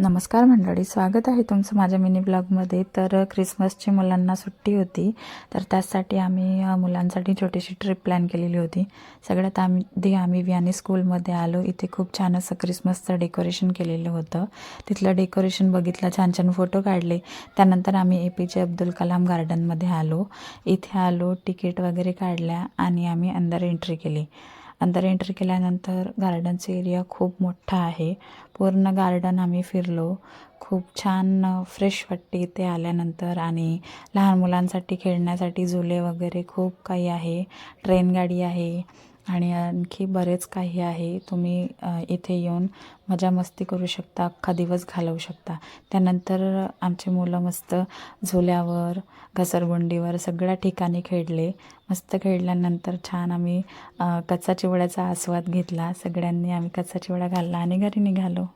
नमस्कार मंडळी, स्वागत आहे तुमचं माझ्या मिनी ब्लॉगमध्ये. तर ख्रिसमसची मुलांना सुट्टी होती, तर त्यासाठी आम्ही मुलांसाठी छोटीशी ट्रिप प्लॅन केलेली होती. सगळ्यात आम्ही वियानी स्कूलमध्ये आलो. इथे खूप छान असं ख्रिसमसचं डेकोरेशन केलेलं होतं. तिथलं डेकोरेशन बघितलं, छान छान फोटो काढले. त्यानंतर आम्ही APJ अब्दुल कलाम गार्डनमध्ये आलो. इथे आलो, तिकीट वगैरे काढल्या आणि आम्ही अंदर एंट्री केली. अंदर एंट्री केल्यानंतर गार्डनचा एरिया खूप मोठा आहे. पूर्ण गार्डन आम्ही फिरलो. खूप छान फ्रेश वाटते इथे आल्यानंतर. आणि लहान मुलांसाठी खेळण्यासाठी झुले वगैरे खूप काही आहे. ट्रेन गाडी आहे आणि आणखी बरेच काही आहे. तुम्ही इथे येऊन मजा मस्ती करू शकता, अख्खा दिवस घालवू शकता. त्यानंतर आमचे मुलं मस्त झुल्यावर, घसरगुंडीवर सगळ्या ठिकाणी खेळले. मस्त खेळल्यानंतर छान आम्ही कच्चा चिवड्याचा आस्वाद घेतला. सगळ्यांनी आम्ही कच्चा चिवडा खाल्ला आणि घरी निघालो.